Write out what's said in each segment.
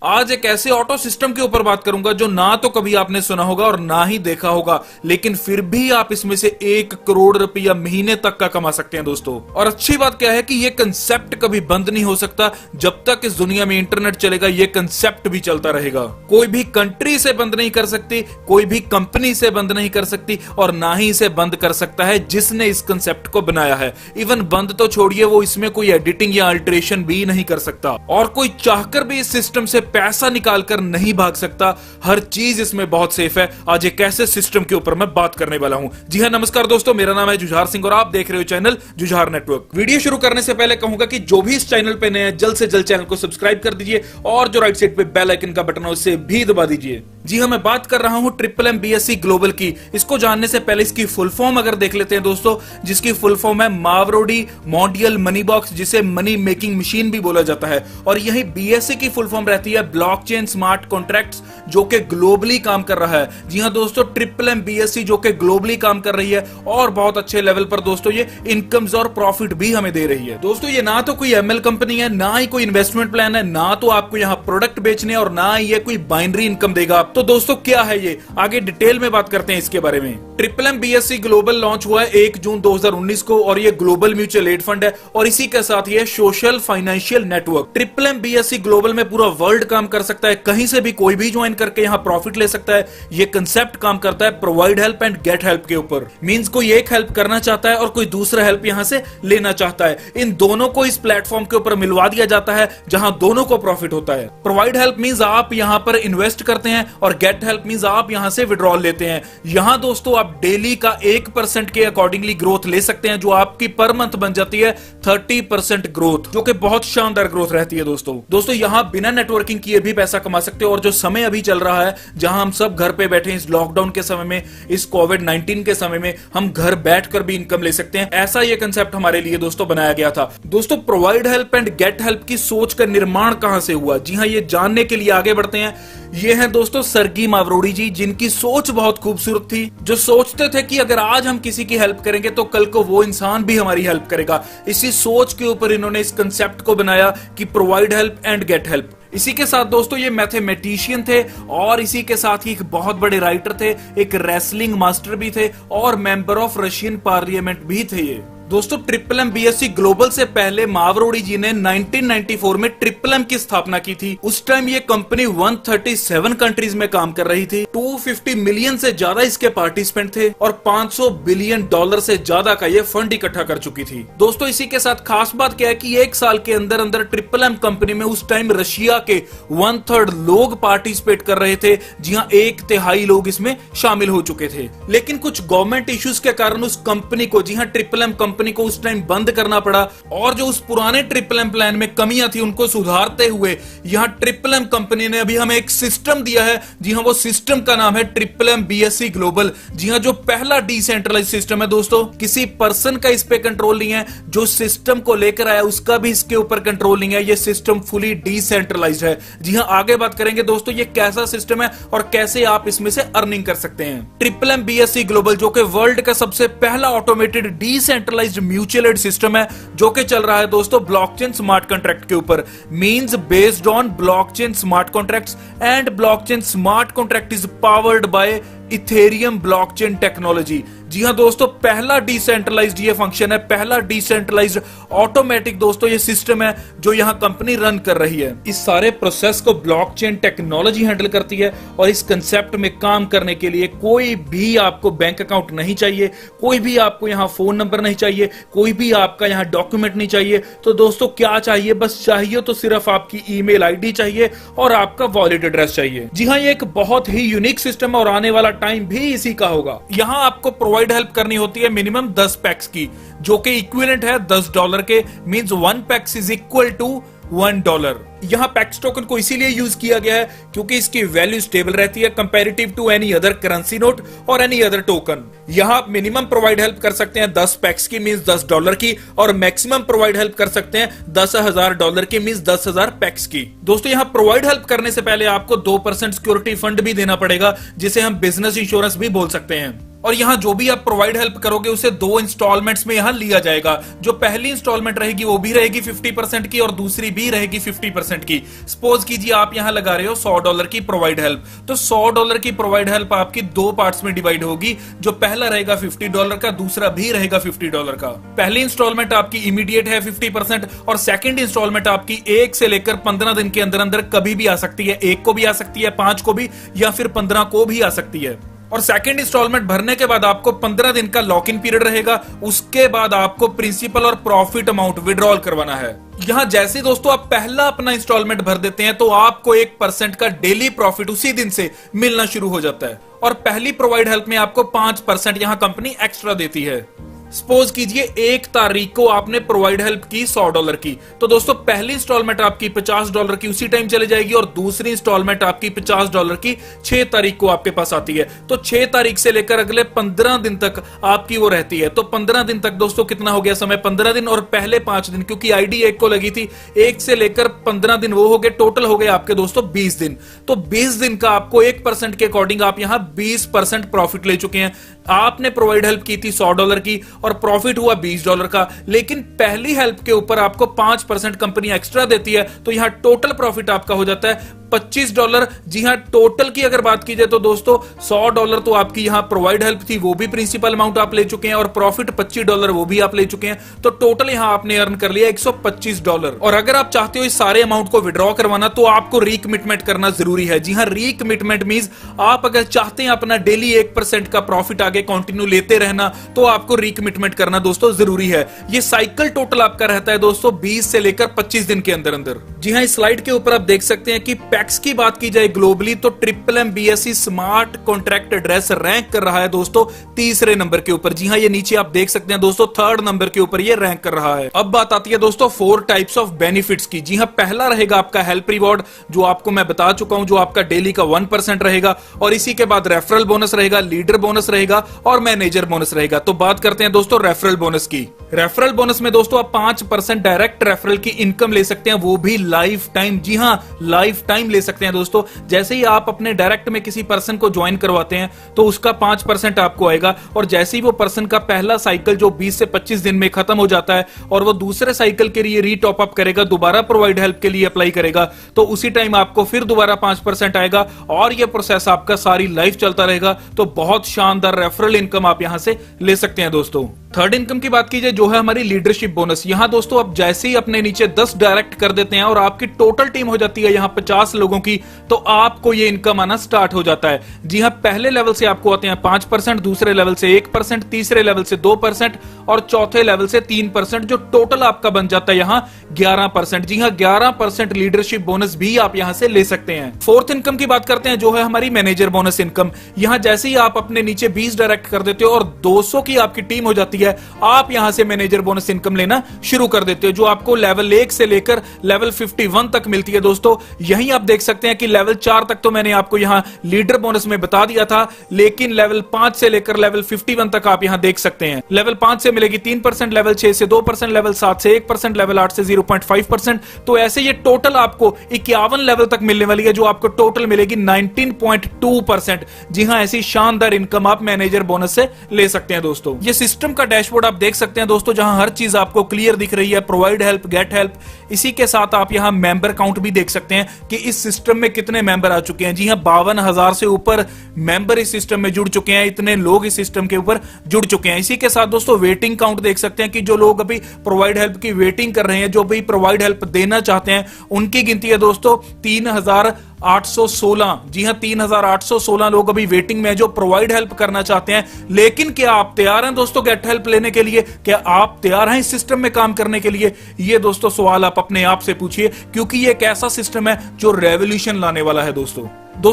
आज एक ऐसे ऑटो सिस्टम के ऊपर बात करूंगा जो ना तो कभी आपने सुना होगा और ना ही देखा होगा, लेकिन फिर भी आप इसमें से 1 करोड़ रुपया महीने तक का कमा सकते हैं दोस्तों। और अच्छी बात क्या है कि ये कंसेप्ट कभी बंद नहीं हो सकता। जब तक इस दुनिया में इंटरनेट चलेगा ये कंसेप्ट भी चलता रहेगा। कोई भी कंट्री से बंद नहीं कर सकती, कोई भी कंपनी से बंद नहीं कर सकती और ना ही इसे बंद कर सकता है जिसने इस कंसेप्ट को बनाया है। इवन बंद तो छोड़िए, वो इसमें कोई एडिटिंग या अल्टरेशन भी नहीं कर सकता और कोई चाहकर भी इस सिस्टम से पैसा निकालकर नहीं भाग सकता। हर चीज इसमें बहुत सेफ है। आज एक ऐसे सिस्टम के ऊपर मैं बात करने वाला हूं। जी हां, नमस्कार दोस्तों, मेरा नाम है जुझार सिंह और आप देख रहे हो चैनल जुझार नेटवर्क। वीडियो शुरू करने से पहले कहूंगा कि जो भी इस चैनल पे नए हैं जल्द से जल्द चैनल को सब्सक्राइब कर दीजिए और जो राइट साइड पे बेल आइकन का बटन है उसे भी दबा दीजिए। जी हां, मैं बात कर रहा हूं ट्रिपल MBSE ग्लोबल की। इसको जानने से पहले इसकी फुल फॉर्म अगर देख लेते हैं दोस्तों, जिसकी फुल फॉर्म है मावरोडी मॉन्डियल मनी बॉक्स, जिसे मनी मेकिंग मशीन भी बोला जाता है। और यही BSE की फुल फॉर्म रहती है ब्लॉकचेन स्मार्ट कॉन्ट्रैक्ट्स, जो कि ग्लोबली काम कर रहा है। जी हां दोस्तों, ट्रिपल MBSE जो कि ग्लोबली काम कर रही है और बहुत अच्छे लेवल पर दोस्तों ये इनकम्स और प्रॉफिट भी हमें दे रही है। दोस्तों ये ना तो कोई ML कंपनी है, ना ही कोई इन्वेस्टमेंट प्लान है, ना तो आपको यहाँ प्रोडक्ट बेचने और ना ही ये कोई बाइनरी इनकम देगा। तो दोस्तों क्या है ये, आगे डिटेल में बात करते हैं इसके बारे में। ट्रिपल MBSE ग्लोबल लॉन्च हुआ है 1 जून 2019 को और ये ग्लोबल म्यूचुअल एड फंड है और इसी के साथ ये social financial network. Triple MBSE global में पूरा वर्ल्ड काम कर सकता है, कहीं से भी कोई भी ज्वाइन करके यहाँ प्रॉफिट ले सकता है। ये कंसेप्ट काम करता है provide help and get help के ऊपर। मींस कोई एक हेल्प करना चाहता है और कोई दूसरा हेल्प यहाँ से लेना चाहता है। इन दोनों को इस प्लेटफॉर्म के ऊपर मिलवा दिया जाता है जहां दोनों को प्रॉफिट होता है। प्रोवाइड हेल्प मींस आप यहाँ पर इन्वेस्ट करते हैं और गेट हेल्प मींस आप यहां से विड्रॉल लेते हैं। यहां दोस्तों आप डेली का 1% के अकॉर्डिंगली ग्रोथ ले सकते हैं, जो आपकी पर मंथ बन जाती है 30% ग्रोथ, जो कि बहुत शानदार ग्रोथ रहती है दोस्तों यहां बिना नेटवर्किंग किए भी पैसा कमा सकते हो। और जो समय अभी चल रहा है, जहां हम सब घर पे बैठे इस लॉकडाउन के समय में, इस कोविड-19 के समय में, हम घर बैठकर भी इनकम ले सकते हैं। ऐसा ये कंसेप्ट हमारे लिए दोस्तों बनाया गया था। दोस्तों provide help and get help की सोच का निर्माण कहां से हुआ, जी हां, ये जानने के लिए आगे बढ़ते हैं। ये हैं दोस्तों सर्गी मावरोडी जी, जिनकी सोच बहुत खूबसूरत थी, जो सोचते थे कि अगर आज हम किसी की हेल्प करेंगे तो कल को वो इंसान भी हमारी हेल्प करेगा। इसी सोच के ऊपर इन्होंने इस कंसेप्ट को बनाया कि provide help and get help. इसी के साथ दोस्तों ये मैथमेटिशियन थे और इसी के साथ ही एक बहुत बड़े राइटर थे, एक रेसलिंग मास्टर भी थे और मेंबर ऑफ रशियन पार्लियामेंट भी थे। ये दोस्तों ट्रिपल MBSE ग्लोबल से पहले मावरोडी जी ने 1994 में ट्रिपल M की स्थापना की थी। उस टाइम ये कंपनी 137 कंट्रीज में काम कर रही थी। 250 मिलियन से ज्यादा इसके पार्टिसिपेंट थे और $500 बिलियन से ज्यादा का ये फंड इकट्ठा कर चुकी थी। दोस्तों इसी के साथ खास बात क्या है कि 1 साल के अंदर अंदर ट्रिपल M कंपनी में उस टाइम रशिया के 1/3 लोग पार्टिसिपेट कर रहे थे, जी हाँ 1/3 लोग इसमें शामिल हो चुके थे। लेकिन कुछ गवर्नमेंट इश्यूज के कारण उस कंपनी को, जी हाँ ट्रिपल M कंपनी को उस टाइम बंद करना पड़ा और जो उस पुराने ट्रिपल M प्लान में कमियां थी उनको सुधारते हुए यहां ट्रिपल M कंपनी ने अभी हमें एक सिस्टम दिया है। जी हां, वो सिस्टम का नाम है ट्रिपल MBSE ग्लोबल। जी हां, जो पहला डिसेंट्रलाइज सिस्टम है दोस्तों, किसी पर्सन का इस पे कंट्रोल नहीं है, जो सिस्टम को लेकर आया उसका भी इसके ऊपर कंट्रोल नहीं है। ये सिस्टम फुली डिसेंट्रलाइज्ड है। जी हां, आगे बात करेंगे दोस्तों ये कैसा सिस्टम है और कैसे आप इसमें से अर्निंग कर सकते हैं। ट्रिपल MBSE ग्लोबल जो कि वर्ल्ड का सबसे पहला automated decentralized mutual aid system है, जो कि चल रहा है दोस्तों ब्लॉकचेन स्मार्ट कॉन्ट्रैक्ट के ऊपर। Means based on blockchain smart contracts and blockchain smart contract is powered by ethereum blockchain technology. जी हां दोस्तों, पहला डिसेंट्रलाइज्ड ये फंक्शन है, पहला डिसेंट्रलाइज्ड ऑटोमेटिक दोस्तों ये सिस्टम है जो यहां कंपनी रन कर रही है। इस सारे प्रोसेस को ब्लॉकचेन टेक्नोलॉजी हैंडल करती है और इस कंसेप्ट में काम करने के लिए कोई भी आपको बैंक अकाउंट नहीं चाहिए, कोई भी आपको यहां फोन नंबर नहीं चाहिए, कोई भी आपका यहां डॉक्यूमेंट नहीं चाहिए। तो दोस्तों क्या चाहिए, बस चाहिए तो सिर्फ आपकी ईमेल आईडी चाहिए और आपका वॉलेट एड्रेस चाहिए। जी हां, ये एक बहुत ही यूनिक सिस्टम है और आने वाला टाइम भी इसी का होगा। यहां आपको प्रोवाइड हेल्प करनी होती है मिनिमम 10 पैक्स की, जो कि इक्विवेलेंट है $10 के। Means 1 pax is equal to $1। यहां पैक्स टोकन को इसीलिए यूज किया गया है क्योंकि इसकी वैल्यू स्टेबल रहती है comparative to any other currency note और एनी अदर टोकन। यहां आप मिनिमम प्रोवाइड हेल्प कर सकते हैं 10 पैक्स की, मींस $10 की, और मैक्सिमम प्रोवाइड हेल्प कर सकते हैं $10,000 की, मींस 10,000 पैक्स की। दोस्तों यहां प्रोवाइड हेल्प करने से पहले आपको 2% सिक्योरिटी फंड भी देना पड़ेगा, जिसे हम बिजनेस इंश्योरेंस भी बोल सकते हैं। और यहाँ जो भी आप प्रोवाइड हेल्प करोगे उसे 2 इंस्टॉलमेंट्स में यहाँ लिया जाएगा। जो पहली इंस्टॉलमेंट रहेगी वो भी रहेगी 50% की और दूसरी भी रहेगी 50% की। सपोज कीजिए आप यहाँ लगा रहे हो $100 की प्रोवाइड हेल्प, तो $100 की प्रोवाइड हेल्प आपकी 2 पार्ट्स में डिवाइड होगी। जो पहला रहेगा $50 का, दूसरा भी रहेगा $50 का। पहली इंस्टॉलमेंट आपकी इमीडिएट है 50% और सेकंड इंस्टॉलमेंट आपकी 1 से लेकर 15 दिन के अंदर अंदर कभी भी आ सकती है। 1 को भी आ सकती है, 5 को भी, या फिर 15 को भी आ सकती है। और सेकंड इंस्टॉलमेंट भरने के बाद आपको 15 दिन का लॉक इन पीरियड रहेगा। उसके बाद आपको प्रिंसिपल और प्रॉफिट अमाउंट विड्रॉल करवाना है। यहां जैसे दोस्तों आप पहला अपना इंस्टॉलमेंट भर देते हैं तो आपको 1% का डेली प्रॉफिट उसी दिन से मिलना शुरू हो जाता है। और पहली प्रोवाइड हेल्प में आपको 5% यहां कंपनी एक्स्ट्रा देती है। सपोज कीजिए 1 तारीख को आपने प्रोवाइड हेल्प की $100 की, तो दोस्तों पहली इंस्टॉलमेंट आपकी $50 की उसी टाइम चली जाएगी और दूसरी इंस्टॉलमेंट आपकी $50 की 6 तारीख को आपके पास आती है। तो 6 तारीख से लेकर अगले 15 दिन तक आपकी वो रहती है। तो 15 दिन तक दोस्तों कितना हो गया समय, 15 दिन, और पहले 5 दिन, क्योंकि आईडी 1 को लगी थी, 1 से लेकर 15 दिन वो हो गए, टोटल हो गए आपके दोस्तों 20 दिन। तो 20 दिन का आपको 1% के अकॉर्डिंग आप यहां 20% प्रॉफिट ले चुके हैं। आपने प्रोवाइड हेल्प की थी $100 की और प्रॉफिट हुआ $20 का, लेकिन पहली हेल्प के ऊपर आपको 5% कंपनी एक्स्ट्रा देती है, तो यहां टोटल प्रॉफिट आपका हो जाता है $25। जी हां, टोटल की अगर बात की जाए तो दोस्तों $100 तो आपकी यहां प्रोवाइड हेल्प थी, वो भी प्रिंसिपल अमाउंट आप ले चुके हैं, और प्रॉफिट $25 वो भी आप ले चुके हैं। तो टोटल यहां आपने अर्न कर लिया $125। और अगर आप चाहते हो इस सारे अमाउंट को विड्रॉ करवाना तो आपको रीकमिटमेंट करना जरूरी है। जी हां, रीकमिटमेंट मींस आप अगर चाहते हैं अपना डेली 1% का प्रॉफिट आगे कंटिन्यू लेते रहना तो आपको रीकमिटमेंट करना दोस्तों जरूरी है। ये साइकिल टोटल आपका रहता है दोस्तों 20 से लेकर 25 दिन के अंदर अंदर। जी हां, इस स्लाइड के ऊपर आप देख सकते हैं कि पैक्स की बात की जाए ग्लोबली तो MMBSE smart contract address rank कर रहा है दोस्तों 3रे नंबर के ऊपर। जी हां, ये नीचे आप देख सकते हैं दोस्तों 3rd नंबर के ऊपर ये रैंक कर रहा है। अब बात आती है दोस्तों 4 टाइप्स ऑफ बेनिफिट्स की। जी हां, पहला रहेगा आपका हेल्प रिवॉर्ड, जो आपको मैं बता चुका हूं, जो आपका डेली का 1% रहेगा, और इसी के बाद रेफरल बोनस रहेगा, लीडर बोनस रहेगा और मैनेजर बोनस रहेगा। तो बात करते हैं दोस्तों रेफरल बोनस की। रेफरल बोनस में दोस्तों आप 5% डायरेक्ट रेफरल की इनकम ले सकते हैं, वो भी लाइफ टाइम। जी हां, लाइफ टाइम ले सकते हैं दोस्तों। जैसे ही आप अपने डायरेक्ट में किसी पर्सन को ज्वाइन करवाते हैं तो उसका 5% आपको आएगा, और जैसे ही वो पर्सन का पहला साइकिल जो 20 से 25 दिन में खत्म हो जाता है और वो दूसरे साइकिल के लिए रीटॉप अप करेगा, दोबारा प्रोवाइड हेल्प के लिए अप्लाई करेगा, तो उसी टाइम आपको फिर दोबारा 5% आएगा और ये प्रोसेस आपका सारी लाइफ चलता रहेगा। तो बहुत शानदार रेफरल इनकम आप यहां से ले सकते हैं दोस्तों। थर्ड इनकम की बात की जाए जो है हमारी लीडरशिप बोनस। यहां दोस्तों आप जैसे ही अपने नीचे 10 डायरेक्ट कर देते हैं और आपकी टोटल टीम हो जाती है यहां 50 लोगों की, तो आपको ये इनकम आना स्टार्ट हो जाता है। जी हां, पहले लेवल से आपको आते हैं 5%, दूसरे लेवल से 1%, तीसरे लेवल से 2% और चौथे लेवल से 3%, जो टोटल आपका बन जाता है यहां 11%। जी हां, 11% लीडरशिप बोनस भी आप यहां से ले सकते हैं। फोर्थ इनकम की बात करते हैं जो है हमारी मैनेजर बोनस इनकम। यहां जैसे ही आप अपने नीचे 20 डायरेक्ट कर देते हो और 200 की आपकी टीम हो जाती है, आप यहां से मैनेजर बोनस इनकम लेना शुरू कर देते हो, जो आपको लेवल 1 से लेकर लेवल 51 तक मिलती है दोस्तों। यहीं आप देख सकते हैं कि लेवल 4 तक तो मैंने आपको यहां लीडर बोनस में बता दिया था, लेकिन लेवल 5 से लेकर लेवल 51 तक आप यहां देख सकते हैं। लेवल 5 से मिलेगी 3%, लेवल 6 से 2%, लेवल 7 से 1%, लेवल 8 से 0.5%। तो ऐसे ये टोटल आपको 51 लेवल तक मिलने वाली है, जो आपको टोटल मिलेगी 19.2%। जी हां, ऐसी शानदार इनकम आप मैनेजर बोनस से ले सकते हैं दोस्तों। ये सिस्टम का डैशबोर्ड आप देख सकते हैं दोस्तों, जहां हर चीज आपको क्लियर दिख रही है, प्रोवाइड हेल्प, गेट हेल्प। इसी के साथ आप यहां मेंबर काउंट भी देख सकते हैं कि इस सिस्टम में कितने मेंबर आ चुके हैं। जी हां, 52,000 से ऊपर मेंबर इस सिस्टम में जुड़ चुके हैं, इतने लोग इस सिस्टम के ऊपर जुड़ चुके हैं। इसी के साथ दोस्तों वेटिंग काउंट देख सकते हैं कि जो लोग अभी प्रोवाइड हेल्प की वेटिंग कर रहे हैं, जो भी प्रोवाइड हेल्प देना चाहते हैं, उनकी गिनती है दोस्तों 3,816। जी हां, 3,816 लोग अभी वेटिंग में जो प्रोवाइड हेल्प करना चाहते हैं। लेकिन क्या आप तैयार हैं दोस्तों गेट हेल्प लेने के लिए? क्या आप तैयार हैं इस सिस्टम में काम करने के लिए? ये दोस्तों सवाल आप अपने आप से पूछिए, क्योंकि ये एक ऐसा सिस्टम है जो रेवोल्यूशन लाने वाला है दोस्तों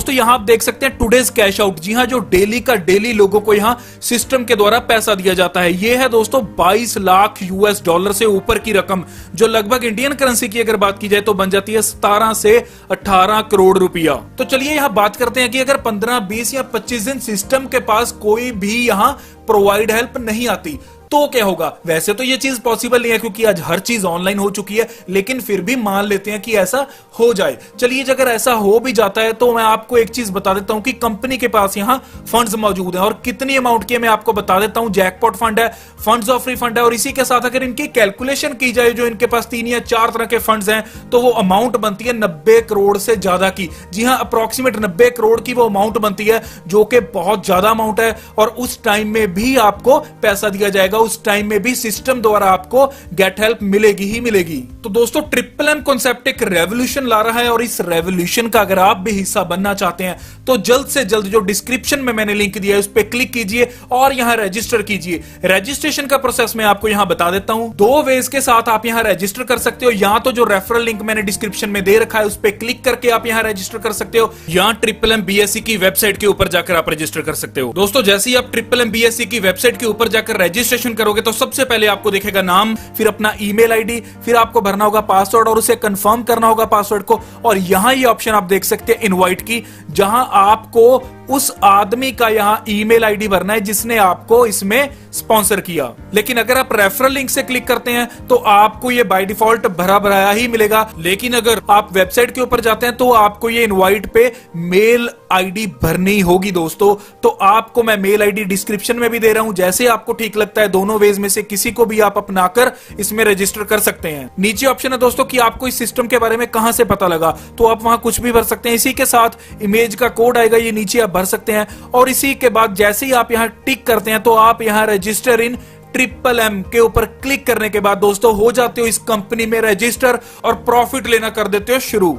यहां आप देख सकते हैं टुडेज कैश आउट। जी हां, जो डेली का डेली लोगों को यहां सिस्टम के द्वारा पैसा दिया जाता है, ये है दोस्तों 22 लाख US$ से ऊपर की रकम, जो लगभग इंडियन करेंसी की अगर बात की जाए तो बन जाती है 17 से 18 करोड़ रुपया। तो चलिए यहां बात करते हैं कि अगर 15, 20 या 25 दिन सिस्टम के पास कोई भी यहां प्रोवाइड हेल्प नहीं आती तो क्या होगा? वैसे तो ये चीज पॉसिबल नहीं है क्योंकि आज हर चीज ऑनलाइन हो चुकी है, लेकिन फिर भी मान लेते हैं कि ऐसा हो जाए। चलिए अगर ऐसा हो भी जाता है तो मैं आपको एक चीज बता देता हूं कि कंपनी के पास यहां फंड्स मौजूद हैं, और कितनी अमाउंट की मैं आपको बता देता हूं। जैकपॉट फंड है, फंड्स ऑफ रिफंड है, और इसी के साथ अगर इनकी कैलकुलेशन की जाए, जो इनके पास 3 या 4 तरह के फंड्स हैं, तो वो अमाउंट बनती है 90 करोड़ से ज्यादा की। जी हां, अप्रोक्सीमेट 90 करोड़ की वो अमाउंट बनती है, जो कि बहुत ज्यादा अमाउंट है। और उस टाइम में भी आपको पैसा दिया जाएगा, उस टाइम में भी सिस्टम द्वारा आपको गेट हेल्प मिलेगी ही मिलेगी। तो दोस्तों, ट्रिपल एम कॉन्सेप्ट एक रेवोल्यूशन ला रहा है, और इस रेवोल्यूशन का अगर आप भी हिस्सा बनना चाहते हैं तो जल्द से जल्द जो डिस्क्रिप्शन में मैंने लिंक दिया है उस पर क्लिक कीजिए और यहां रजिस्टर कीजिए। रजिस्ट्रेशन का प्रोसेस मैं आपको यहां बता देता हूं। 2 वेज के साथ आप यहां रजिस्टर कर सकते हो। या तो जो रेफरल लिंक मैंने डिस्क्रिप्शन में दे रखा है उस पर क्लिक करके आप यहां रजिस्टर कर सकते हो, या ट्रिपल एम बीएससी की वेबसाइट के ऊपर जाकर आप रजिस्टर कर सकते हो। दोस्तों, जैसे ही आप ट्रिपल एम बीएससी की वेबसाइट के ऊपर जाकर रजिस्ट्रेशन करोगे तो सबसे पहले आपको दिखेगा नाम, फिर अपना ईमेल आईडी, फिर आपको भरना होगा पासवर्ड और उसे कंफर्म करना होगा पासवर्ड को। और यहां ये ऑप्शन आप देख सकते हैं इनवाइट की, जहां आपको उस आदमी का यहां ईमेल आईडी भरना है जिसने आपको इसमें स्पॉन्सर किया। लेकिन अगर आप रेफरल लिंक से क्लिक करते हैं तो आपको ये बाय डिफॉल्ट भरा भराया ही मिलेगा। लेकिन अगर आप वेबसाइट के ऊपर जाते हैं तो आपको ये इनवाइट पे मेल आईडी भरनी होगी दोस्तों। तो आपको मैं मेल आईडी डिस्क्रिप्शन में भी दे रहा हूं, जैसे आपको ठीक लगता है दोनों वेज में से किसी को भी आप अपनाकर इसमें रजिस्टर कर सकते हैं। नीचे ऑप्शन है दोस्तों कि आपको इस सिस्टम के बारे में कहां से पता लगा, तो आप वहां कुछ भी भर सकते हैं। इसी के साथ इमेज का कोड आएगा, ये नीचे आप भर सकते हैं। और इसी के बाद जैसे ही आप यहां टिक करते हैं तो आप यहां रजिस्टर इन ट्रिपल एम के ऊपर क्लिक करने के बाद दोस्तों हो जाते हो इस कंपनी में रजिस्टर और प्रॉफिट लेना कर देते हो शुरू।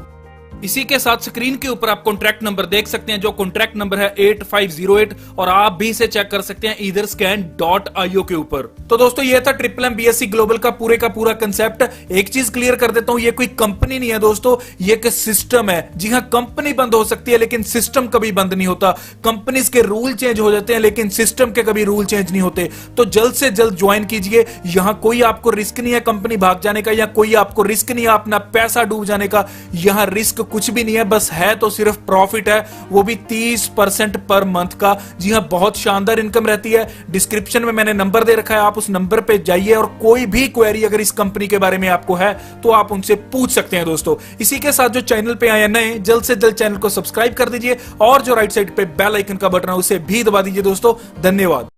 इसी के साथ स्क्रीन के ऊपर आप कॉन्ट्रैक्ट नंबर देख सकते हैं, जो कॉन्ट्रैक्ट नंबर है 8508, और आप भी इसे चेक कर सकते हैं etherscan.io के ऊपर। तो दोस्तों, ये था ट्रिपल एम बीएससी ग्लोबल का पूरा कंसेप्ट। एक चीज क्लियर कर देता हूं, ये कोई कंपनी नहीं है दोस्तों, ये एक सिस्टम है। जी हां, कंपनी बंद हो सकती है लेकिन सिस्टम कभी बंद नहीं होता। कंपनीज के रूल चेंज हो जाते हैं लेकिन सिस्टम के कभी रूल चेंज नहीं होते। तो जल्द से जल्द ज्वाइन कीजिए। यहां कोई आपको रिस्क नहीं है कंपनी भाग जाने का, या कोई आपको रिस्क नहीं है अपना पैसा डूब जाने का। यहां रिस्क कुछ भी नहीं है, बस है तो सिर्फ प्रॉफिट है, वो भी 30% पर मंथ का। जी हां, बहुत शानदार इनकम रहती है। डिस्क्रिप्शन में मैंने नंबर दे रखा है, आप उस नंबर पे जाइए और कोई भी क्वेरी अगर इस कंपनी के बारे में आपको है तो आप उनसे पूछ सकते हैं दोस्तों। इसी के साथ जो चैनल पे आए नए, जल्द से जल्द चैनल को सब्सक्राइब कर दीजिए, और जो राइट साइड पे बेल आइकन का बटन है उसे भी दबा दीजिए दोस्तों। धन्यवाद।